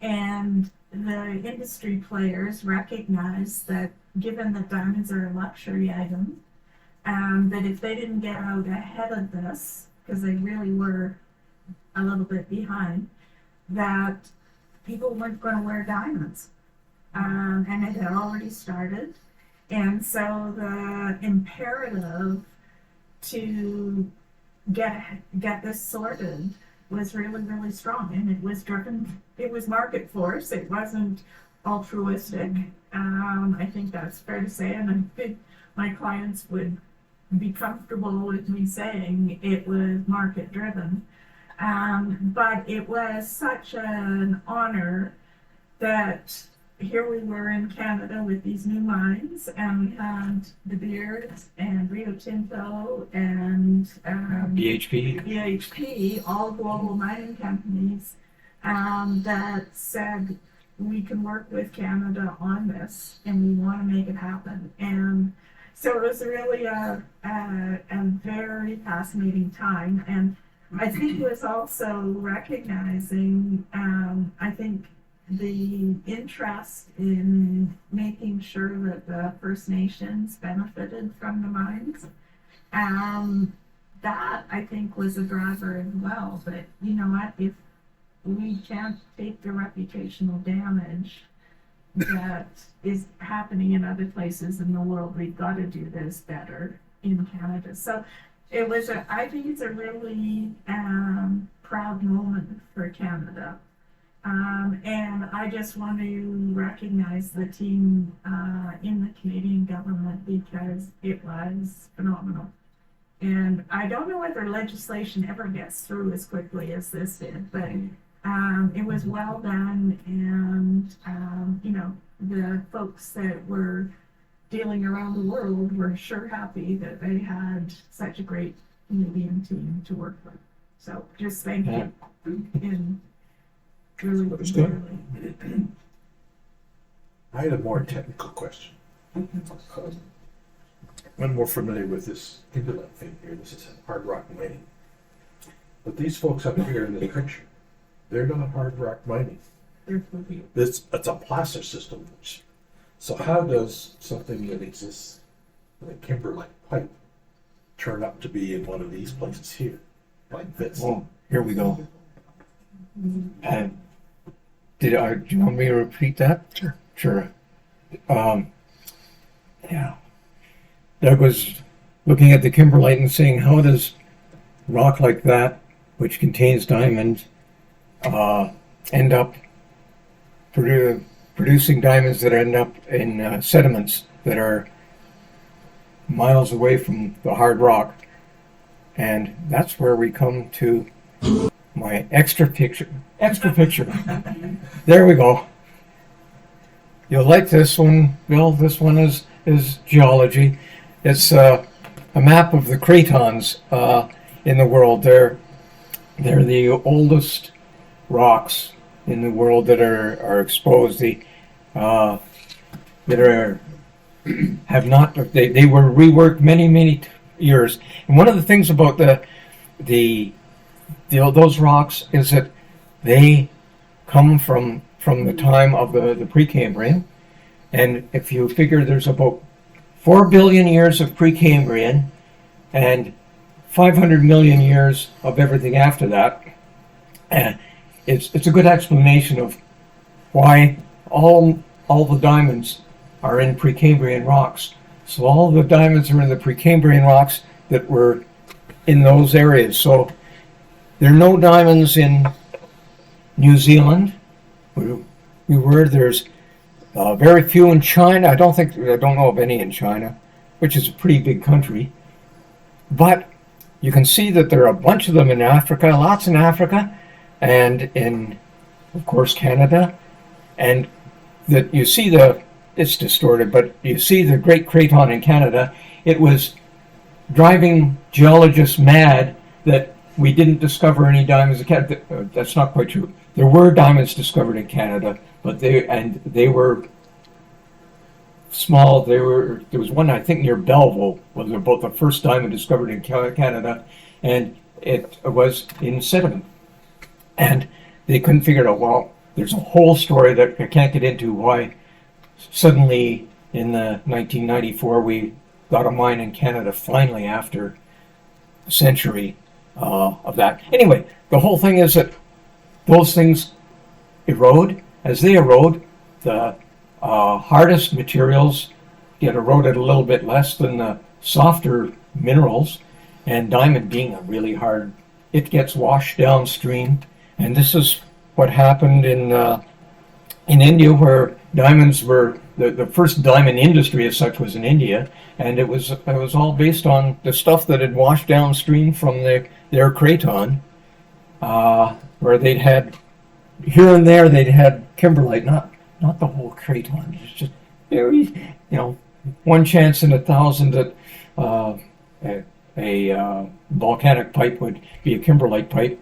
And the industry players recognized that given that diamonds are a luxury item, that if they didn't get out ahead of this, because they really were a little bit behind, that people weren't going to wear diamonds. And it had already started. And so the imperative to get this sorted was really, really strong. And it was driven, it was market force. It wasn't altruistic. I think that's fair to say. And I think my clients would be comfortable with me saying it was market driven. But it was such an honor that here we were in Canada with these new mines, and we had De Beers and Rio Tinto and BHP, all global mining companies, that said we can work with Canada on this and we want to make it happen. And so it was really a very fascinating time. And I think it was also recognizing, I think, the interest in making sure that the First Nations benefited from the mines. That, I think, was a driver as well. But you know what? If we can't take the reputational damage that is happening in other places in the world, we've got to do this better in Canada. So it was I think it's a really proud moment for Canada. And I just want to recognize the team in the Canadian government, because it was phenomenal. And I don't know whether legislation ever gets through as quickly as this did, but it was well done. And, the folks that were dealing around the world were sure happy that they had such a great Canadian team to work with. So just thank
Yeah.
you. And really,
Understood.
sincerely.
I had a more technical question. I'm more familiar with this Kimberley thing here. This is hard rock mining. But these folks up here in the picture, they're not hard rock mining.
They're fluky.
It's a placer system. So how does something that exists like Kimberley pipe turn up to be in one of these places here, like this?
Well, here we go. Do you want me to repeat that?
Sure.
Sure. Yeah. Doug was looking at the kimberlite and saying, how does rock like that, which contains diamonds, end up producing diamonds that end up in sediments that are miles away from the hard rock? And that's where we come to my extra picture. There we go. You'll like this one, Bill. This one is geology. It's a map of the cratons in the world. They're the oldest rocks in the world that are exposed. They were reworked many years. And one of the things about those rocks is that they come from the time of the Precambrian. And if you figure there's about 4 billion years of Precambrian and 500 million years of everything after that, it's a good explanation of why all the diamonds are in Precambrian rocks. So all the diamonds are in the Precambrian rocks that were in those areas. So there are no diamonds in New Zealand. There's very few in China. I don't know of any in China, which is a pretty big country. But you can see that there are a bunch of them in Africa, lots in Africa, and in, of course, Canada. And that you see it's distorted, but you see the Great Craton in Canada. It was driving geologists mad that we didn't discover any diamonds in Canada. That's not quite true. There were diamonds discovered in Canada, but they were small. There was one, I think, near Belleville, was about the first diamond discovered in Canada, and it was in sediment. And they couldn't figure it out. Well, there's a whole story that I can't get into why suddenly in the 1994 we got a mine in Canada finally after a century of that. Anyway, the whole thing is that those things erode. As they erode, the hardest materials get eroded a little bit less than the softer minerals, and diamond being a really hard, it gets washed downstream. And this is what happened in India, where diamonds were the first diamond industry as such was in India, and it was all based on the stuff that had washed downstream from their craton, where they'd had here and there they'd had kimberlite, not the whole craton. It's just very, one chance in 1,000 that a volcanic pipe would be a kimberlite pipe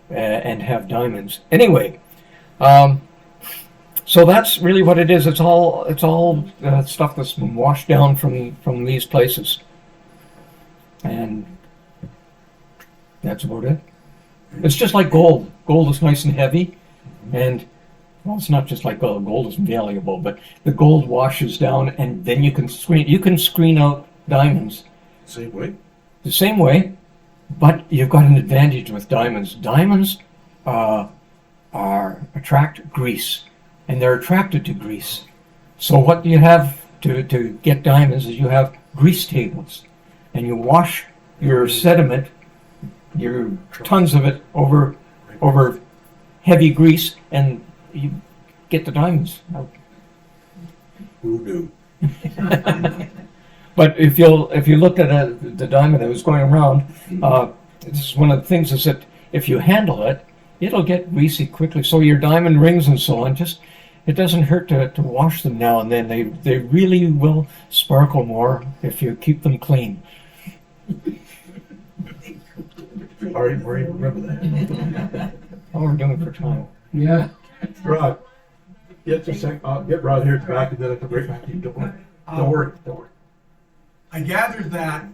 and have diamonds. Anyway, so that's really what it is. It's all stuff that's been washed down from these places, and that's about it. It's just like gold. Gold is nice and heavy, and well, it's not just like gold. Gold is malleable, but the gold washes down, and then you can screen out diamonds.
Same way.
The same way, but you've got an advantage with diamonds. Diamonds attract grease, and they're attracted to grease. So what you have to get diamonds is you have grease tables, and you wash your sediment, your tons of it, over heavy grease, and you get the diamonds out.
Who knew?
But if you looked at the diamond that was going around, this is one of the things is that if you handle it, it'll get greasy quickly. So your diamond rings and so on, it doesn't hurt to wash them now and then. They really will sparkle more if you keep them clean.
Already remember that.
How we're doing for time?
Yeah.
Rod, get Rod here at the back and then I can bring back to you. Don't worry. Don't worry.
I gather that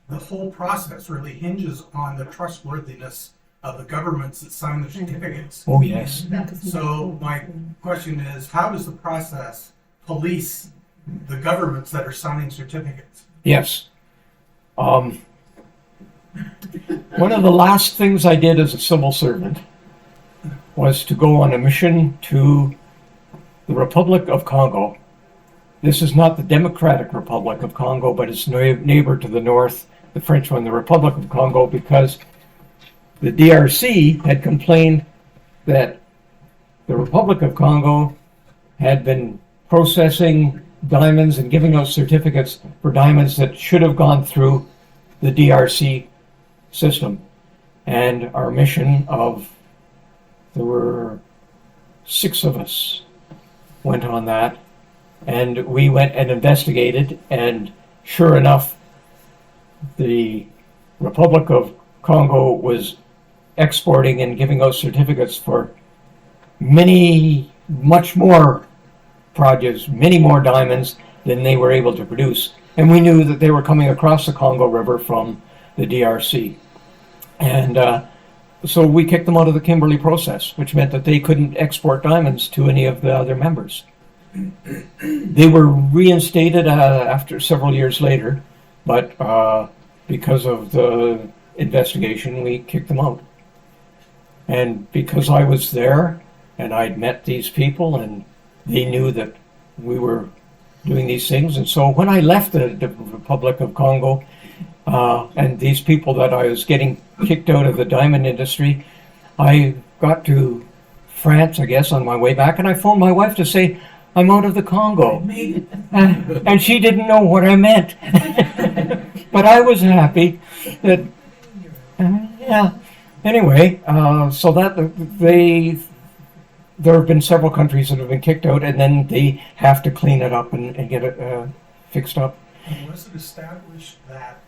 the whole process really hinges on the trustworthiness of the governments that sign the certificates.
Oh, yes.
So my question is, how does the process police the governments that are signing certificates?
Yes. One of the last things I did as a civil servant was to go on a mission to the Republic of Congo. This is not the Democratic Republic of Congo, but its neighbor to the north, the French one, the Republic of Congo, because the DRC had complained that the Republic of Congo had been processing diamonds and giving out certificates for diamonds that should have gone through the DRC system. And our mission there were 6 of us went on that, and we went and investigated, and sure enough, the Republic of Congo was exporting and giving out certificates for much more produce, many more diamonds than they were able to produce. And we knew that they were coming across the Congo River from the DRC. And so we kicked them out of the Kimberley process, which meant that they couldn't export diamonds to any of the other members. They were reinstated after several years later, but because of the investigation, we kicked them out. And because I was there and I'd met these people and they knew that we were doing these things, and so when I left the Republic of Congo, and these people that I was getting kicked out of the diamond industry, I got to France, I guess, on my way back, and I phoned my wife to say, I'm out of the Congo. And she didn't know what I meant. But I was happy that, yeah. Anyway, so that there have been several countries that have been kicked out, and then they have to clean it up and get it fixed up.
And was it established that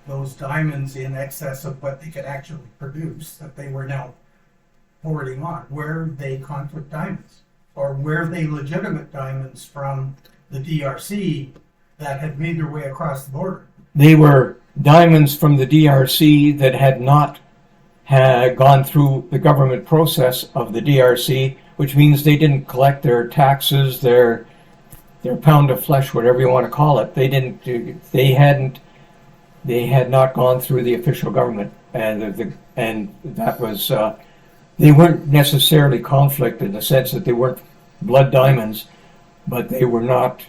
those diamonds in excess of what they could actually produce, that they were now forwarding on, were they conflict diamonds? Or were they legitimate diamonds from the DRC that had made their way across the border?
They were diamonds from the DRC that had not gone through the government process of the DRC, which means they didn't collect their taxes, their pound of flesh, whatever you want to call it. They had not gone through the official government, and that was they weren't necessarily conflict in the sense that they weren't blood diamonds, but they were not.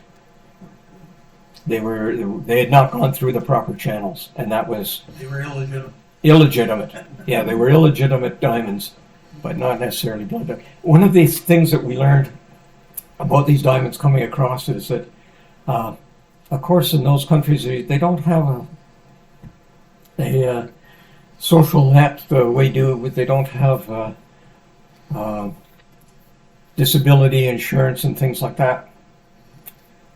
They had not gone through the proper channels, and that was.
They were illegitimate.
Illegitimate. Yeah, they were illegitimate diamonds, but not necessarily blood diamonds. One of these things that we learned about these diamonds coming across is that, of course, in those countries, they don't have a social net the way they don't have disability insurance and things like that.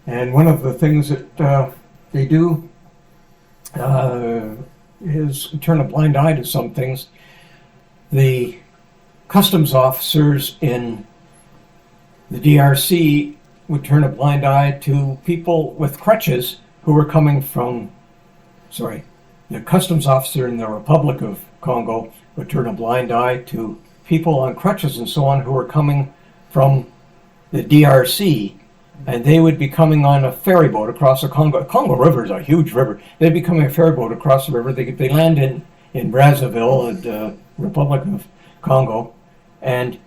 And one of the things that they do is turn a blind eye to some things. The customs officers in the DRC would turn a blind eye to people with crutches who were coming from, the customs officer in the Republic of Congo would turn a blind eye to people on crutches and so on who were coming from the DRC, and they would be coming on a ferry boat across the Congo. Congo River is a huge river. They'd be coming a ferry boat across the river. They land in Brazzaville, at the Republic of Congo, and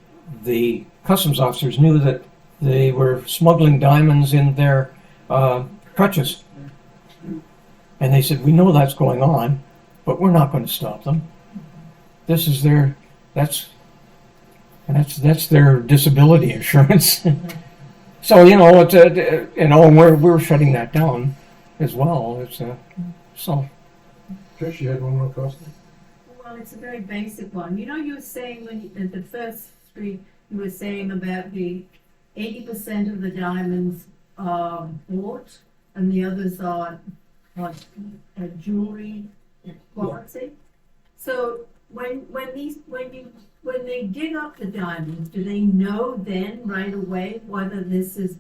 the customs officers knew that they were smuggling diamonds in their crutches. And they said, we know that's going on, but we're not going to stop them. This is that's their disability insurance. So, we're shutting that down as well. So.
Trish, you had one more question?
Well, it's a very basic one. You were saying at the first street, you were saying about the 80% of the diamonds are bought and the others are jewelry quality. So when they dig up the diamonds, do they know then right away whether this is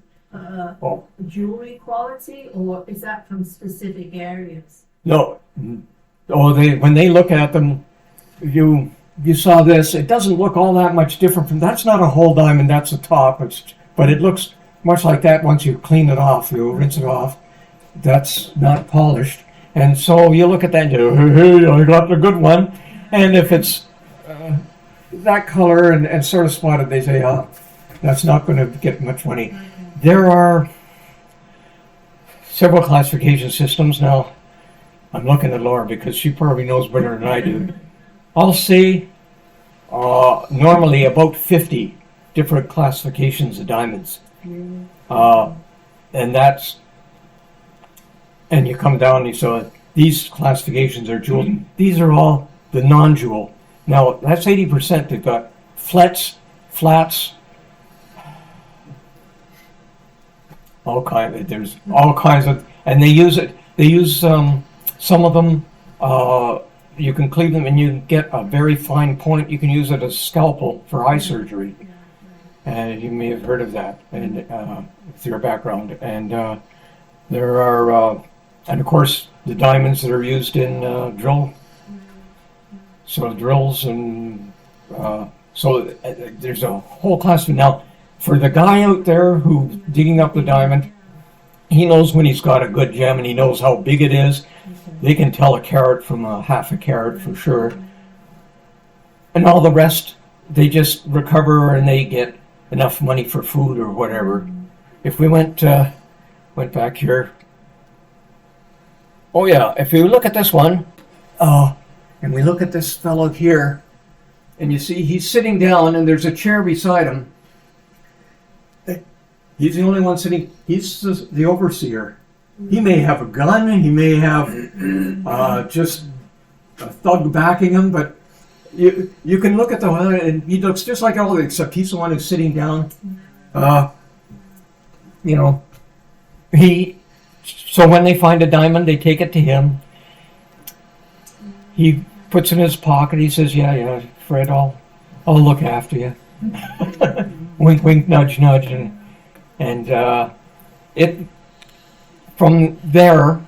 Oh.
jewelry quality, or is that from specific areas?
No. Oh, when they look at them, you saw this. It doesn't look all that much different from. That's not a whole diamond. That's the top. But it looks much like that once you clean it off. You rinse it off. That's not polished. And so you look at that and you go, hey, I got the good one. And if it's that color and sort of spotted, they say, oh, that's not going to get much money. There are several classification systems. Now, I'm looking at Laura because she probably knows better than I do. I'll see normally about 50 different classifications of diamonds. And you come down and you saw these classifications are jeweled. These are all the non-jewel. Now, that's 80%. They've got flats, there's all kinds of, and they use some of them, you can cleave them and you get a very fine point. You can use it as a scalpel for eye surgery. And you may have heard of that and with your background. And there are, and of course, the diamonds that are used in drills and there's a whole class of. Now, for the guy out there who's digging up the diamond, he knows when he's got a good gem and he knows how big it is. They can tell a carat from a half a carat for sure. And all the rest, they just recover and they get enough money for food or whatever. If we went back here. Oh yeah, if you look at this one, and we look at this fellow here, and you see he's sitting down and there's a chair beside him. He's the only one sitting. He's the overseer. He may have a gun. He may have just a thug backing him. But you can look at the one, and he looks just like all of it, except he's the one who's sitting down. So when they find a diamond, they take it to him. He puts it in his pocket. He says, "Yeah, Fred, I'll look after you." Wink, wink, nudge, nudge, and it from there,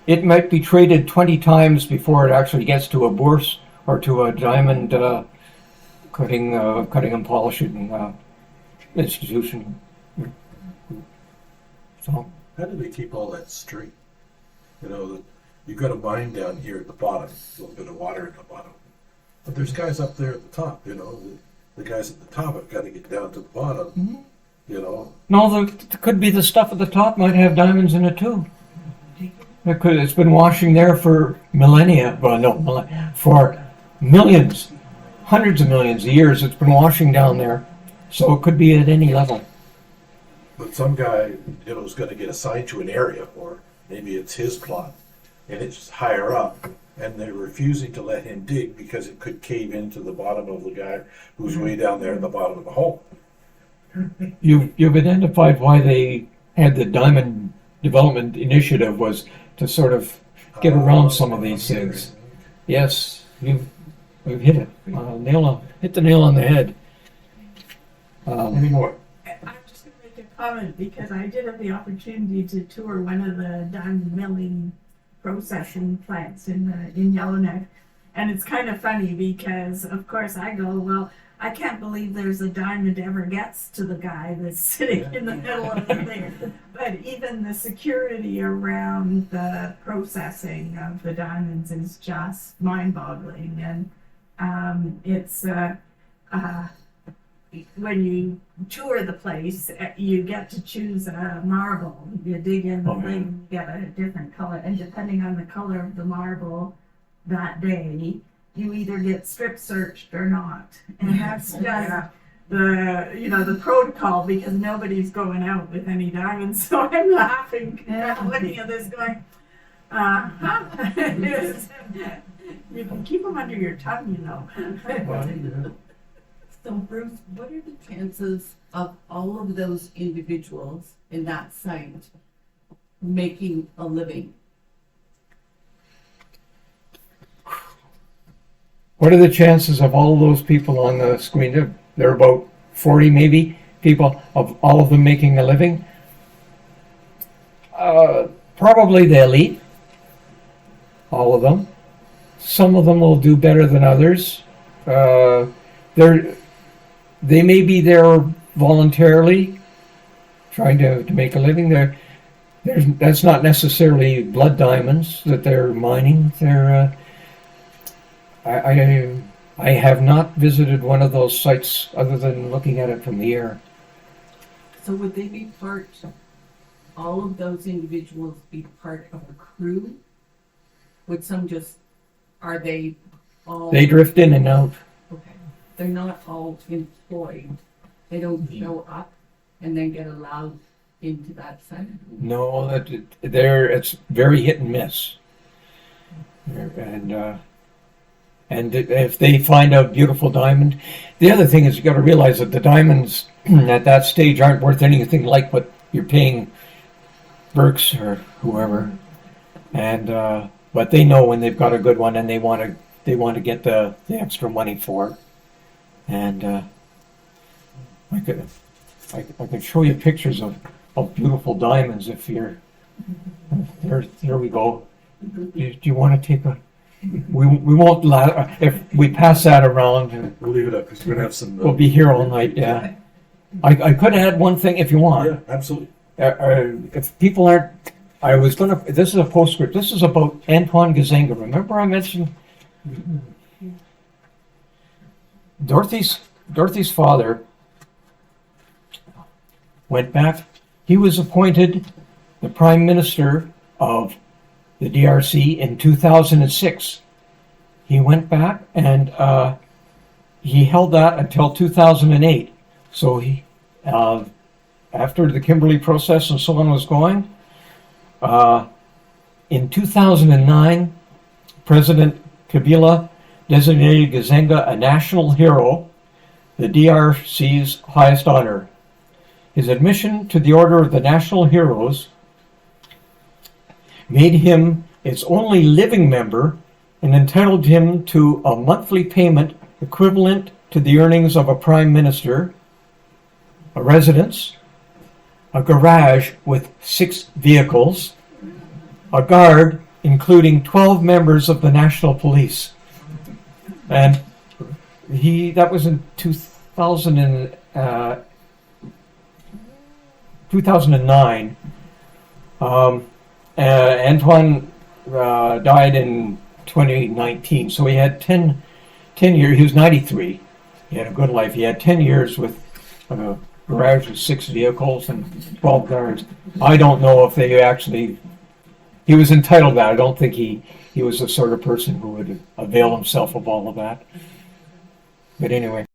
it might be traded 20 times before it actually gets to a bourse or to a diamond cutting and polishing institution. So
how do they keep all that straight? You've got a mine down here at the bottom, a little bit of water at the bottom. But there's guys up there at the top, the guys at the top have got to get down to the bottom,
No, could be the stuff at the top might have diamonds in it too. It's been washing there for millennia. Well, no, for millions, hundreds of millions of years. It's been washing down there, so it could be at any level.
But some guy, is going to get assigned to an area, or maybe it's his plot, and it's higher up, and they're refusing to let him dig because it could cave into the bottom of the guy who's way down there at the bottom of the hole.
You've identified why they had the Diamond Development Initiative was to sort of get around some of these things. Yes, we've hit it. Hit the nail on the head.
Any more?
I'm just going to make a comment because I did have the opportunity to tour one of the diamond milling processing plants in Yellowknife, and it's kind of funny because, of course, I go, well, I can't believe there's a diamond ever gets to the guy that's sitting in the middle of the thing. But even the security around the processing of the diamonds is just mind-boggling, and it's when you tour the place, you get to choose a marble. You dig in the thing, you get a different color, and depending on the color of the marble that day, you either get strip searched or not. And that's just the protocol because nobody's going out with any diamonds. So I'm laughing, looking at this going, you can keep them under your tongue,
So Bruce, what are the chances of all of those individuals in that site making a living?
What are the chances of all those people on the screen? There are about 40 maybe people, of all of them making a living. Probably the elite, all of them. Some of them will do better than others. They may be there voluntarily, trying to make a living. That's not necessarily blood diamonds that they're mining. I have not visited one of those sites other than looking at it from the air.
So would they be all of those individuals be part of a crew? Would some are they all?
They drift in and out.
Okay, they're not all employed. They don't show up and then get allowed into that site?
No, it's very hit and miss. And if they find a beautiful diamond, the other thing is you got to realize that the diamonds at that stage aren't worth anything like what you're paying Burks or whoever. And but they know when they've got a good one, and they want to get the extra money for it. And I could show you pictures of beautiful diamonds if you're there. Here we go. Do you want to take a? We won't if we pass that around.
We'll leave it up because we're gonna have some.
We'll be here all night. Yeah. I could add one thing if you want.
Yeah, absolutely.
If people aren't, this is a postscript. This is about Antoine Gazenga. Remember I mentioned Dorothy's father went back. He was appointed the Prime Minister of the DRC in 2006. He went back and he held that until 2008. So he, after the Kimberley process and so on was going, in 2009, President Kabila designated Gazenga a national hero, the DRC's highest honor. His admission to the Order of the National Heroes made him its only living member and entitled him to a monthly payment equivalent to the earnings of a prime minister, a residence, a garage with 6 vehicles, a guard including 12 members of the National Police. And that was in 2009. Antoine died in 2019, so he had 10 years. He was 93. He had a good life. He had 10 years with a garage with 6 vehicles and 12 guards. I don't know if he was entitled to that. I don't think he was the sort of person who would avail himself of all of that. But anyway.